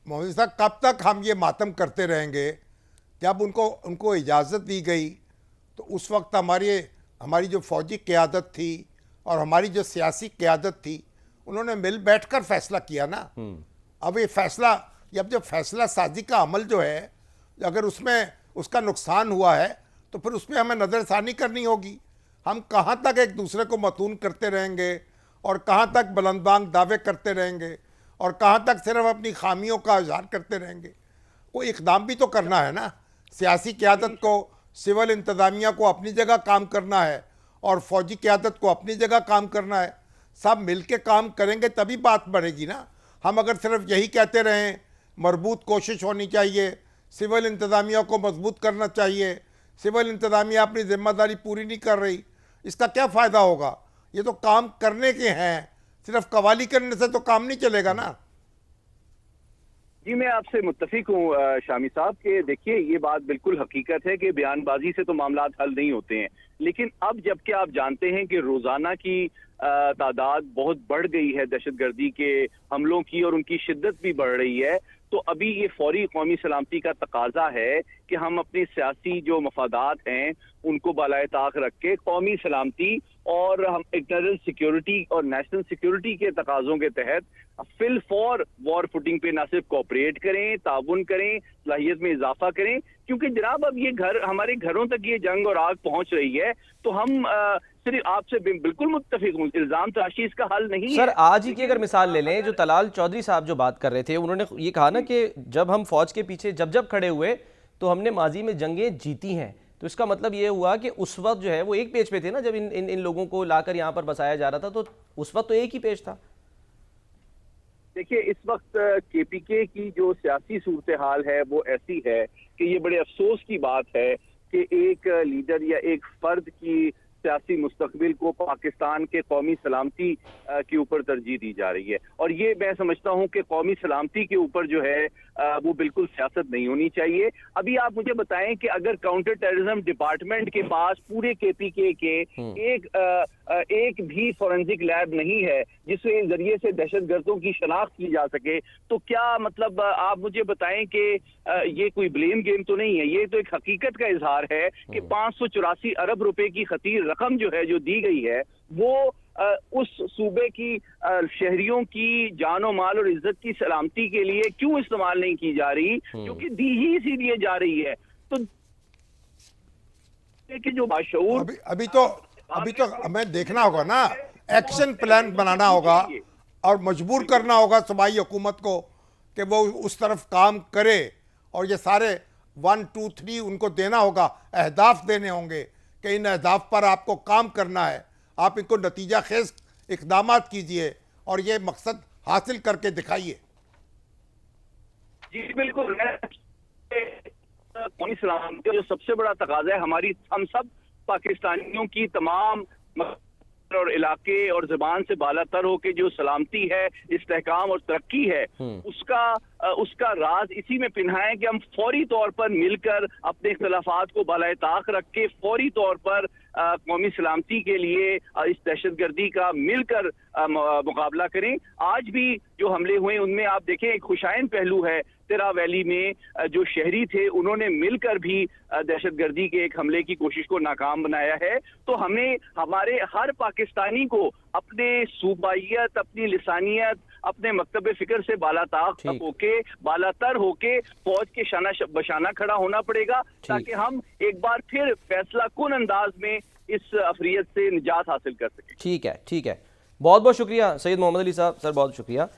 मोदी साहब कब तक हम ये मातम करते रहेंगे? जब उनको इजाज़त दी गई तो उस वक्त हमारी जो फौजी क़यादत थी और हमारी जो सियासी क़यादत थी, उन्होंने मिल बैठकर फैसला किया ना। अब ये फैसला, जब जो फैसला साजी का अमल जो है, अगर उसमें उसका नुकसान हुआ है तो फिर उसमें हमें नज़रसानी करनी होगी। हम कहाँ तक एक दूसरे को मतून करते रहेंगे और कहाँ तक बुलंदबांग दावे करते रहेंगे और कहाँ तक सिर्फ अपनी खामियों का इजहार करते रहेंगे? कोई इक़दाम भी तो करना है ना। सियासी क़यादत को, सिविल इंतज़ामिया को अपनी जगह काम करना है और फौजी क़यादत को अपनी जगह काम करना है। सब मिल के काम करेंगे तभी बात बढ़ेगी ना। हम अगर सिर्फ यही कहते रहें मरबूत कोशिश होनी चाहिए, सिविल इंतज़ामिया को मजबूत करना चाहिए, सिविल इंतज़ामिया अपनी ज़िम्मेदारी पूरी नहीं कर रही, इसका क्या फ़ायदा होगा? ये तो काम करने के हैं, सिर्फ कवाली करने से तो काम नहीं चलेगा ना। जी, मैं आपसे मुत्तफिक हूँ शामी साहब के देखिए, ये बात बिल्कुल हकीकत है कि बयानबाजी से तो मामलात हल नहीं होते हैं, लेकिन अब जबकि आप जानते हैं कि रोज़ाना की तादाद बहुत बढ़ गई है दहशतगर्दी के हमलों की और उनकी शिद्दत भी बढ़ रही है, तो अभी ये फौरी कौमी सलामती का तकाजा है कि हम अपनी सियासी जो मफादात हैं उनको बालाए ताक रख के कौमी सलामती और हम इंटरनल सिक्योरिटी और नेशनल सिक्योरिटी के तकाज़ों के तहत फिल फॉर वॉर फुटिंग पे ना सिर्फ कोऑपरेट करें, ताउन करें, सलाहियत में इजाफा करें, क्योंकि जनाब अब ये हमारे घरों तक ये जंग और आग पहुंच रही है, तो हम सिर्फ आपसे बिल्कुल मुत्तफिक हूँ, इल्जाम तराशी इसका हल नहीं है। सर, आज ही की अगर मिसाल ले लें, जो तलाल चौधरी साहब जो बात कर रहे थे, उन्होंने ये कहा ना कि जब हम फौज के पीछे जब खड़े हुए तो हमने माजी में जंगें जीती हैं, तो इसका मतलब ये हुआ कि उस वक्त जो है वो एक पेज पे थे ना, जब इन लोगों को लाकर यहाँ पर बसाया जा रहा था, तो उस वक्त तो एक ही पेज था। देखिए, इस वक्त केपीके की जो सियासी सूरत हाल है वो ऐसी है कि ये बड़े अफसोस की बात है कि एक लीडर या एक फर्द की सियासी मुस्तकबिल को पाकिस्तान के कौमी सलामती के ऊपर तरजीह दी जा रही है, और ये मैं समझता हूँ कि कौमी सलामती के ऊपर जो है वो बिल्कुल सियासत नहीं होनी चाहिए। अभी आप मुझे बताएं कि अगर काउंटर टेररिज्म डिपार्टमेंट के पास पूरे केपीके के एक भी फॉरेंसिक लैब नहीं है जिसके जरिए से दहशतगर्दों की शनाख्त की जा सके, तो क्या मतलब आप मुझे बताएं कि ये कोई ब्लेम गेम तो नहीं है, ये तो एक हकीकत का इजहार है कि 584 अरब रुपए की खतीर रकम जो है जो दी गई है वो उस सूबे की शहरियों की जानो माल और इज्जत की सलामती के लिए क्यों इस्तेमाल नहीं की जा रही, क्योंकि दी ही इसीलिए जा रही है। तो कि जो बाशऊर अभी तो हमें देखना होगा ना, एक्शन प्लान बनाना होगा और मजबूर करना होगा सूबाई हुकूमत को कि वो उस तरफ काम करे, और ये सारे 1, 2, 3 उनको देना होगा, अहदाफ देने होंगे कि इन अहदाफ पर आपको काम करना है, आप इनको नतीजा खेज इक़दामात कीजिए और ये मकसद हासिल करके दिखाइए। जी बिल्कुल, कौमी सलामती जो सबसे बड़ा तकाजा है हमारी, हम सब पाकिस्तानियों की तमाम और इलाके और ज़बान से बालातर हो के जो सलामती है, इस्तेहकाम और तरक्की है, उसका राज इसी में पिन्हा है कि हम फौरी तौर पर मिलकर अपने इख्तलाफात को बालाए ताक रख के फौरी तौर पर कौमी सलामती के लिए इस दहशतगर्दी का मिलकर मुकाबला करें। आज भी जो हमले हुए उनमें आप देखें एक खुशाइन पहलू है, तिरा वैली में जो शहरी थे उन्होंने मिलकर भी दहशतगर्दी के एक हमले की कोशिश को नाकाम बनाया है। तो हमें हमारे हर पाकिस्तानी को अपने सूबाइयत, अपनी लिसानियत, अपने मकतब फिक्र से बालातर होके फौज के शाना बशाना खड़ा होना पड़ेगा, ताकि हम एक बार फिर फैसला कुन अंदाज में इस अफरियत से निजात हासिल कर सकें। ठीक है, बहुत बहुत शुक्रिया सैयद मोहम्मद अली साहब, सर बहुत शुक्रिया।